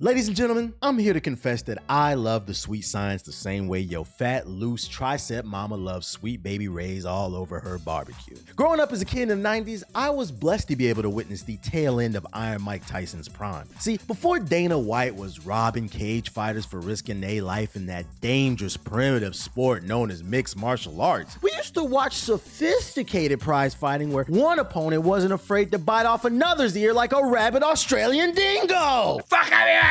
Ladies and gentlemen, I'm here to confess that I love the sweet science the same way yo fat, loose, tricep mama loves sweet baby rays all over her barbecue. Growing up as a kid in the 90s, I was blessed to be able to witness the tail end of Iron Mike Tyson's prime. See, before Dana White was robbing cage fighters for risking their life in that dangerous primitive sport known as mixed martial arts, we used to watch sophisticated prize fighting where one opponent wasn't afraid to bite off another's ear like a rabid Australian dingo. Fuck me!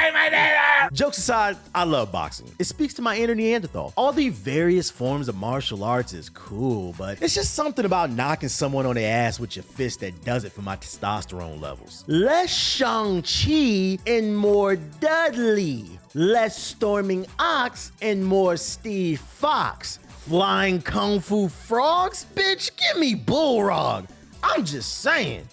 Jokes aside, I love boxing. It speaks to my inner Neanderthal. All the various forms of martial arts is cool, but it's just something about knocking someone on their ass with your fist that does it for my testosterone levels. Less Shang-Chi and more Dudley. Less Storming Ox and more Steve Fox. Flying Kung Fu frogs? Bitch, give me Bullrog. I'm just saying.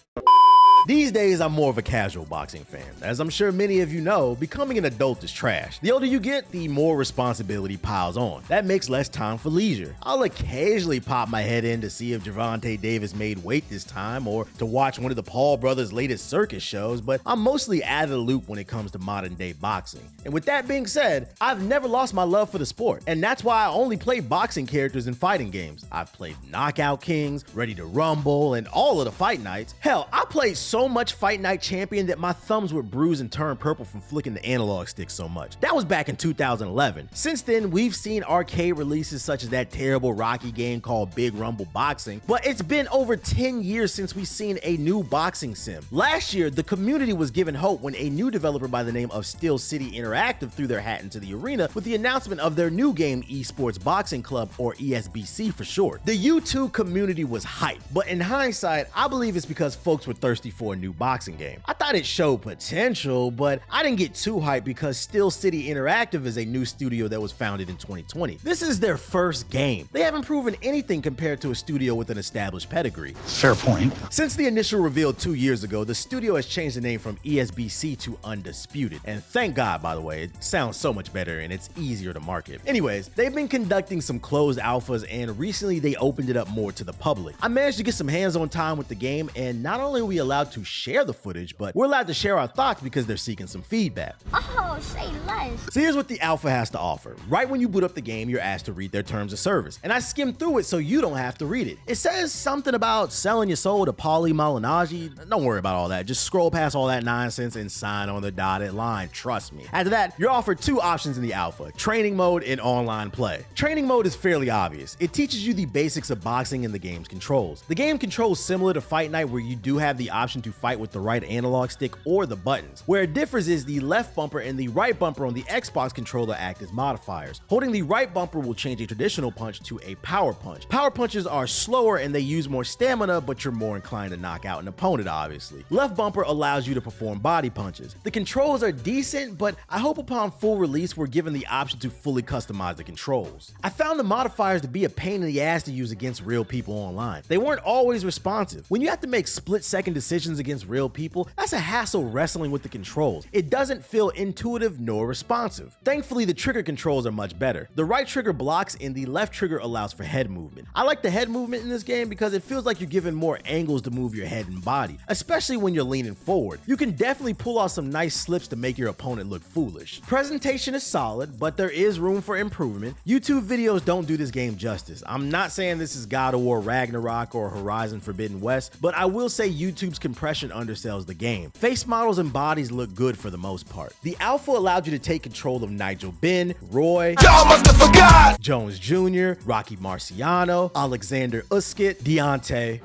These days, I'm more of a casual boxing fan. As I'm sure many of you know, becoming an adult is trash. The older you get, the more responsibility piles on. That makes less time for leisure. I'll occasionally pop my head in to see if Gervonta Davis made weight this time or to watch one of the Paul brothers' latest circus shows, but I'm mostly out of the loop when it comes to modern day boxing. And with that being said, I've never lost my love for the sport, and that's why I only play boxing characters in fighting games. I've played Knockout Kings, Ready to Rumble, and all of the Fight Nights. Hell, I played so much Fight Night Champion that my thumbs would bruise and turn purple from flicking the analog stick so much. That was back in 2011. Since then, we've seen arcade releases such as that terrible Rocky game called Big Rumble Boxing, but it's been over 10 years since we've seen a new boxing sim. Last year, the community was given hope when a new developer by the name of Steel City Interactive threw their hat into the arena with the announcement of their new game, eSports Boxing Club, or ESBC for short. The YouTube community was hyped, but in hindsight, I believe it's because folks were thirsty for a new boxing game. I thought it showed potential, but I didn't get too hyped because Steel City Interactive is a new studio that was founded in 2020. This is their first game. They haven't proven anything compared to a studio with an established pedigree. Fair point. Since the initial reveal 2 years ago, the studio has changed the name from ESBC to Undisputed. And thank God, by the way, it sounds so much better and it's easier to market. Anyways, they've been conducting some closed alphas and recently they opened it up more to the public. I managed to get some hands-on time with the game, and not only are we allowed to share the footage, but we're allowed to share our thoughts because they're seeking some feedback. Oh, say less. So here's what the alpha has to offer. Right when you boot up the game, you're asked to read their terms of service. And I skimmed through it so you don't have to read it. It says something about selling your soul to Paulie Malignaggi. Don't worry about all that. Just scroll past all that nonsense and sign on the dotted line. Trust me. After that, you're offered two options in the alpha: training mode and online play. Training mode is fairly obvious. It teaches you the basics of boxing and the game's controls. The game controls similar to Fight Night, where you do have the option to fight with the right analog stick or the buttons. Where it differs is the left bumper and the right bumper on the Xbox controller act as modifiers. Holding the right bumper will change a traditional punch to a power punch. Power punches are slower and they use more stamina, but you're more inclined to knock out an opponent, obviously. Left bumper allows you to perform body punches. The controls are decent, but I hope upon full release we're given the option to fully customize the controls. I found the modifiers to be a pain in the ass to use against real people online. They weren't always responsive. When you have to make split-second decisions against real people, that's a hassle wrestling with the controls. It doesn't feel intuitive nor responsive. Thankfully, the trigger controls are much better. The right trigger blocks and the left trigger allows for head movement. I like the head movement in this game because it feels like you're given more angles to move your head and body, especially when you're leaning forward. You can definitely pull off some nice slips to make your opponent look foolish. Presentation is solid, but there is room for improvement. YouTube videos don't do this game justice. I'm not saying this is God of War Ragnarok or Horizon Forbidden West, but I will say YouTube's compression undersells the game. Face models and bodies look good for the most part. The alpha allowed you to take control of Nigel Benn, Roy, Y'all must have forgot! Jones Jr., Rocky Marciano, Alexander Usyk, Deontay,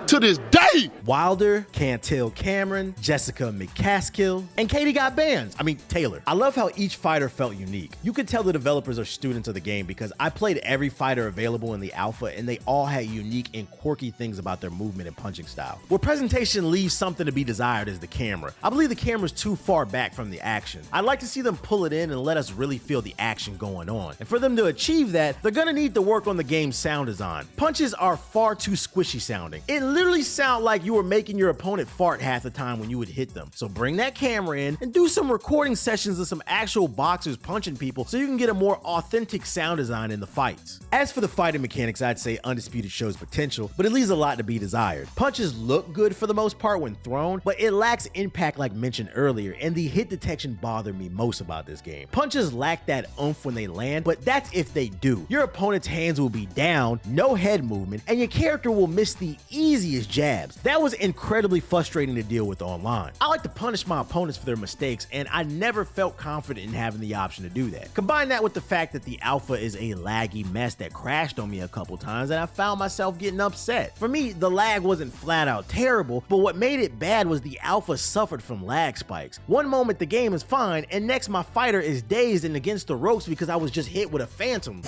To this day! Wilder, Cantil Cameron, Jessica McCaskill, and Katie got bands. Taylor. I love how each fighter felt unique. You could tell the developers are students of the game because I played every fighter available in the alpha and they all had unique and quirky things about their movement and punching style. Where presentation leaves something to be desired is the camera. I believe the camera's too far back from the action. I'd like to see them pull it in and let us really feel the action going on. And for them to achieve that, they're gonna need to work on the game's sound design. Punches are far too squishy sounding. It literally sound like you were making your opponent fart half the time when you would hit them. So bring that camera in and do some recording sessions of some actual boxers punching people so you can get a more authentic sound design in the fights. As for the fighting mechanics, I'd say Undisputed shows potential, but it leaves a lot to be desired. Punches look good for the most part when thrown, but it lacks impact like mentioned earlier, and the hit detection bothered me most about this game. Punches lack that oomph when they land, but that's if they do. Your opponent's hands will be down, no head movement, and your character will miss the easiest jabs. That was incredibly frustrating to deal with online. I like to punish my opponents for their mistakes, and I never felt confident in having the option to do that. Combine that with the fact that the alpha is a laggy mess that crashed on me a couple times, and I found myself getting upset. For me, the lag wasn't flat out terrible, but what made it bad was the alpha suffered from lag spikes. One moment the game is fine, and next my fighter is dazed and against the ropes because I was just hit with a phantom.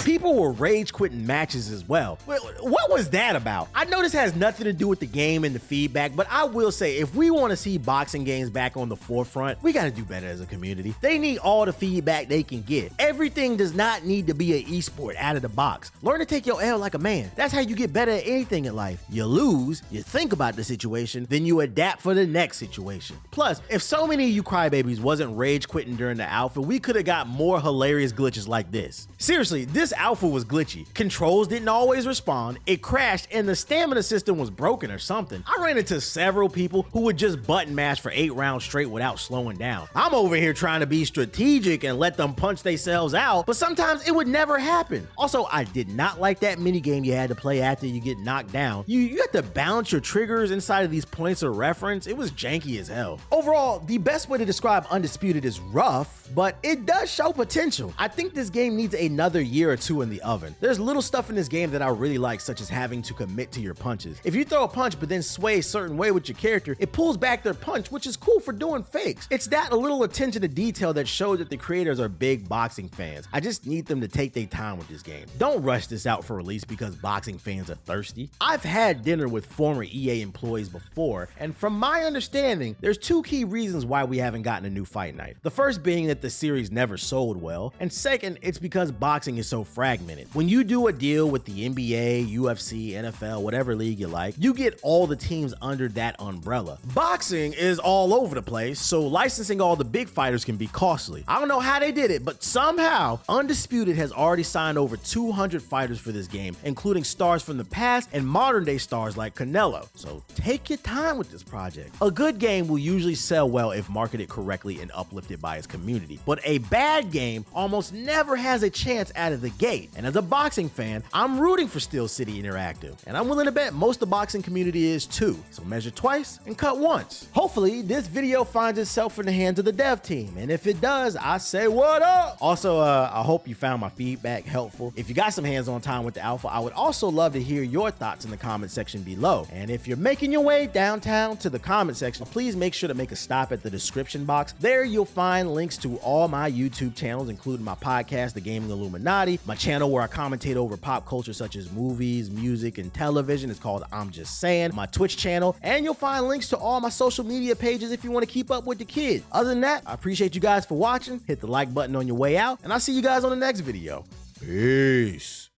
People were rage quitting matches as well. What was that about? I know this has nothing to do with the game and the feedback, but I will say if we want to see boxing games back on the forefront, we got to do better as a community. They need all the feedback they can get. Everything does not need to be an esport out of the box. Learn to take your L like a man. That's how you get better at anything in life. You lose, you think about the situation, then you adapt for the next situation. Plus, if so many of you crybabies wasn't rage quitting during the alpha, we could have got more hilarious glitches like this. Seriously, this alpha was glitchy. Controls didn't always respond, it crashed, and the stamina system was broken or something. I ran into several people who would just button mash for 8 rounds straight without slowing down. I'm over here trying to be strategic and let them punch themselves out, but sometimes it would never happen. Also, I did not like that minigame you had to play after you get knocked down. You had to balance your triggers inside of these points of reference. It was janky as hell. Overall, the best way to describe Undisputed is rough, but it does show potential. I think this game needs another year or two in the oven. There's little stuff in this game that I really like, such as having to commit to your punches. If you throw a punch but then sway a certain way with your character, it pulls back their punch, which is cool for doing fakes. It's that a little attention to detail that shows that the creators are big boxing fans. I just need them to take their time with this game. Don't rush this out for release because boxing fans are thirsty. I've had dinner with former EA employees before, and from my understanding, there's 2 key reasons why we haven't gotten a new Fight Night. The first being that the series never sold well, and second, it's because boxing is so fragmented. When you do a deal with the NBA, UFC, NFL, whatever league you like, you get all the teams under that umbrella. Boxing is all over the place, so licensing all the big fighters can be costly. I don't know how they did it, but somehow Undisputed has already signed over 200 fighters for this game, including stars from the past and modern day stars like Canelo. So take your time with this project. A good game will usually sell well if marketed correctly and uplifted by its community, but a bad game almost never has a chance out of the gate. And as a boxing fan, I'm rooting for Steel City Interactive, and I'm willing to bet most of the boxing community is too. So measure twice and cut once. Hopefully, this video finds itself in the hands of the dev team, and if it does, I say what up? Also, I hope you found my feedback helpful. If you got some hands-on time with the alpha, I would also love to hear your thoughts in the comment section below. And if you're making your way downtown to the comment section, please make sure to make a stop at the description box. There you'll find links to all my YouTube channels, including my podcast, The Gaming Illuminati, my channel where I commentate over pop culture such as movies, music, and television. It's called I'm Just Saying, my Twitch channel, and you'll find links to all my social media pages if you want to keep up with the kid. Other than that, I appreciate you guys for watching. Hit the like button on your way out, and I'll see you guys on the next video. Peace.